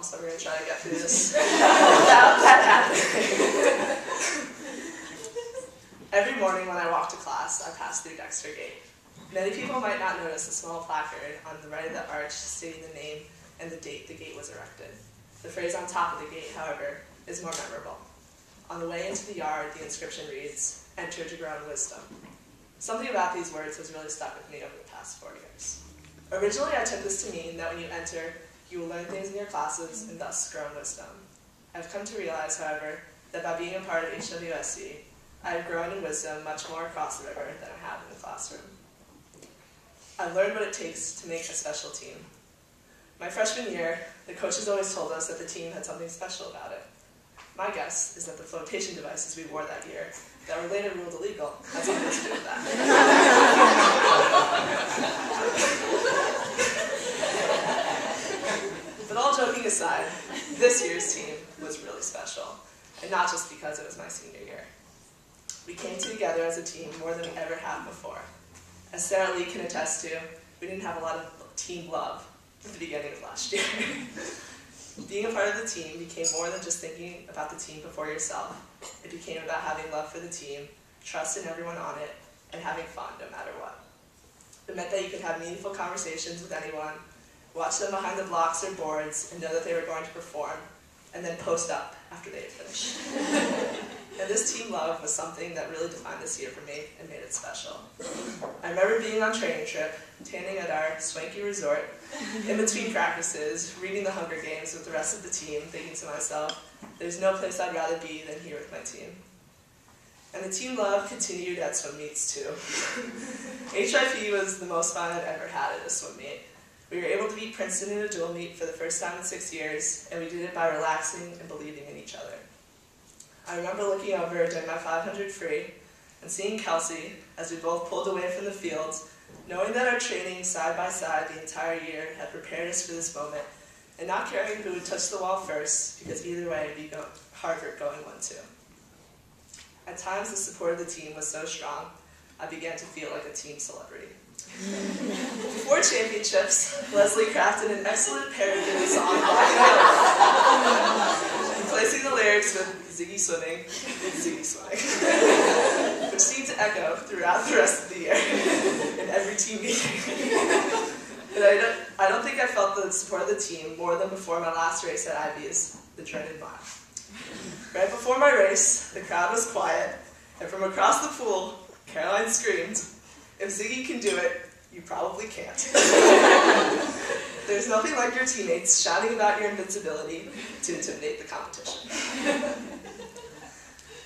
calm, so we're going to try to get through this without that happening. Every morning when I walk to class, I pass through Dexter Gate. Many people might not notice the small placard on the right of the arch stating the name and the date the gate was erected. The phrase on top of the gate, however, is more memorable. On the way into the yard, the inscription reads, "Enter to grow in wisdom." Something about these words has really stuck with me over the past 4 years. Originally, I took this to mean that when you enter, you will learn things in your classes and thus grow in wisdom. I've come to realize, however, that by being a part of HWSC, I have grown in wisdom much more across the river than I have in the classroom. I've learned what it takes to make a special team. My freshman year, the coaches always told us that the team had something special about it. My guess is that the flotation devices we wore that year that were later ruled illegal had something to do with that. But all joking aside, this year's team was really special, and not just because it was my senior year. We came together as a team more than we ever have before. As Sarah Lee can attest to, we didn't have a lot of team love at the beginning of last year. Being a part of the team became more than just thinking about the team before yourself. It became about having love for the team, trust in everyone on it, and having fun no matter what. It meant that you could have meaningful conversations with anyone, watch them behind the blocks or boards, and know that they were going to perform, and then post up after they had finished. And this team love was something that really defined this year for me and made it special. I remember being on training trip, tanning at our swanky resort, in between practices, reading the Hunger Games with the rest of the team, thinking to myself, there's no place I'd rather be than here with my team. And the team love continued at swim meets too. HIP was the most fun I've ever had at a swim meet. We were able to beat Princeton in a dual meet for the first time in 6 years, and we did it by relaxing and believing in each other. I remember looking over during my 500 free and seeing Kelsey as we both pulled away from the fields, knowing that our training side by side the entire year had prepared us for this moment, and not caring who would touch the wall first, because either way it'd be Harvard going 1-2. At times the support of the team was so strong, I began to feel like a team celebrity. Before championships, Leslie crafted an excellent parody of the song Black and White, replacing the lyrics with Ziggy Swimming, which seemed to echo throughout the rest of the year in every team meeting. And I don't think I felt the support of the team more than before my last race at IB's, the dreaded mile. Right before my race, the crowd was quiet, and from across the pool, Caroline screamed, "If Ziggy can do it, you probably can't." There's nothing like your teammates shouting about your invincibility to intimidate the competition.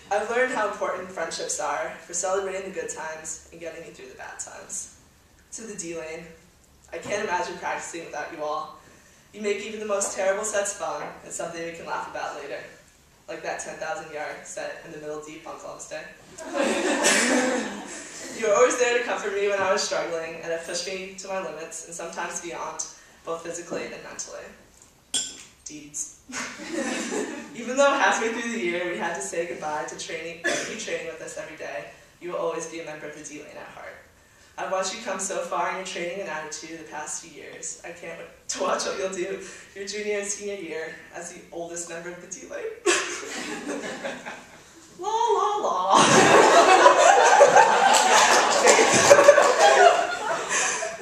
I've learned how important friendships are for celebrating the good times and getting you through the bad times. To the D lane, I can't imagine practicing without you all. You make even the most terrible sets fun and something we can laugh about later. Like that 10,000-yard set in the middle deep on Columbus Day. You were always there to comfort me when I was struggling and have pushed me to my limits and sometimes beyond, both physically and mentally. Deeds. Even though halfway through the year we had to say goodbye to training with us every day, you will always be a member of the D lane at heart. I've watched you come so far in your training and attitude the past few years. I can't wait to watch what you'll do your junior and senior year as the oldest member of the D lane. La la la.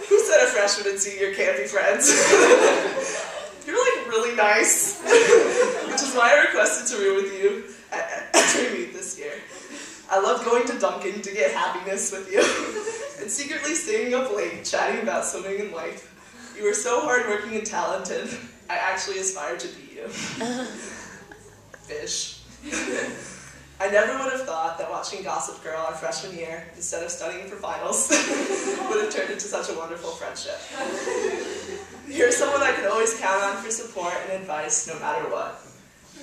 Who said a freshman and senior can't be friends? You're like really nice, which is why I requested to room with you at every meet this year. I love going to Duncan to get happiness with you, and secretly staying up late chatting about swimming and life. You were so hardworking and talented, I actually aspired to be you. Fish. I never would have thought that watching Gossip Girl our freshman year, instead of studying for finals, would have turned into such a wonderful friendship. You're someone I can always count on for support and advice no matter what.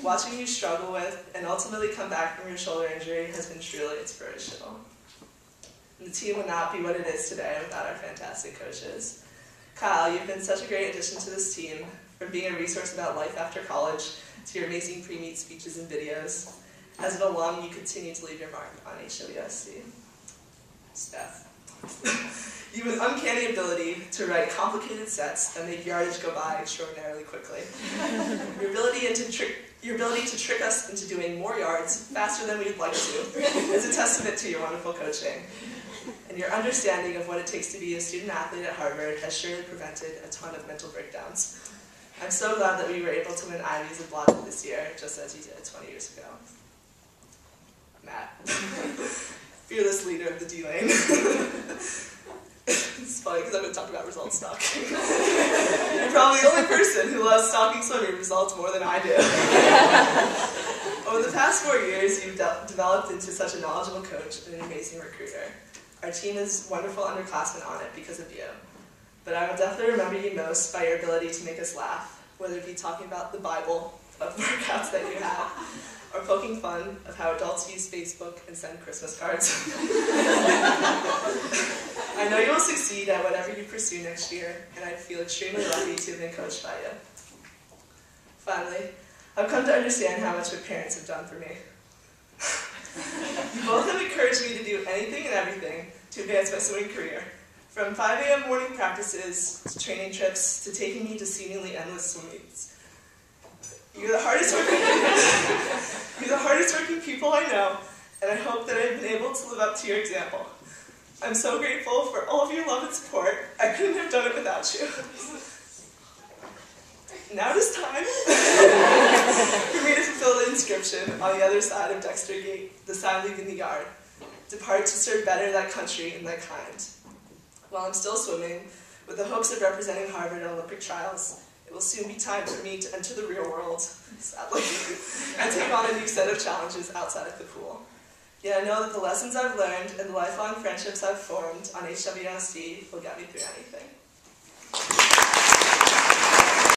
Watching you struggle with and ultimately come back from your shoulder injury has been truly inspirational. And the team would not be what it is today without our fantastic coaches. Kyle, you've been such a great addition to this team, from being a resource about life after college to your amazing pre-meet speeches and videos. As an alum, you continue to leave your mark on HWSC. Steph. You have an uncanny ability to write complicated sets that make yardage go by extraordinarily quickly. Your ability to trick us into doing more yards faster than we'd like to is a testament to your wonderful coaching. And your understanding of what it takes to be a student athlete at Harvard has surely prevented a ton of mental breakdowns. I'm so glad that we were able to win Ivies and Blodgett this year, just as you did 20 years ago. Matt, fearless leader of the D-Lane. It's funny because I've been talking about results stalking. You're probably the only person who loves stalking swimming results more than I do. Over the past 4 years, you've developed into such a knowledgeable coach and an amazing recruiter. Our team is wonderful underclassmen on it because of you. But I will definitely remember you most by your ability to make us laugh, whether it be talking about the Bible of workouts that you have, or poking fun of how adults use Facebook and send Christmas cards. I know you will succeed at whatever you pursue next year, and I feel extremely lucky to have been coached by you. Finally, I've come to understand how much my parents have done for me. You both have encouraged me to do anything and everything to advance my swimming career, from 5 a.m. morning practices, to training trips, to taking me to seemingly endless swim meets. You're the hardest working people I know, and I hope that I've been able to live up to your example. I'm so grateful for all of your love and support. I couldn't have done it without you. Now it is time for me to fulfill the inscription on the other side of Dexter Gate, the side leaving the yard. Depart to serve better thy country and thy kind. While I'm still swimming, with the hopes of representing Harvard at Olympic trials, it will soon be time for me to enter the real world, sadly, and take on a new set of challenges outside of the pool. Yet I know that the lessons I've learned and the lifelong friendships I've formed on HWSD will get me through anything.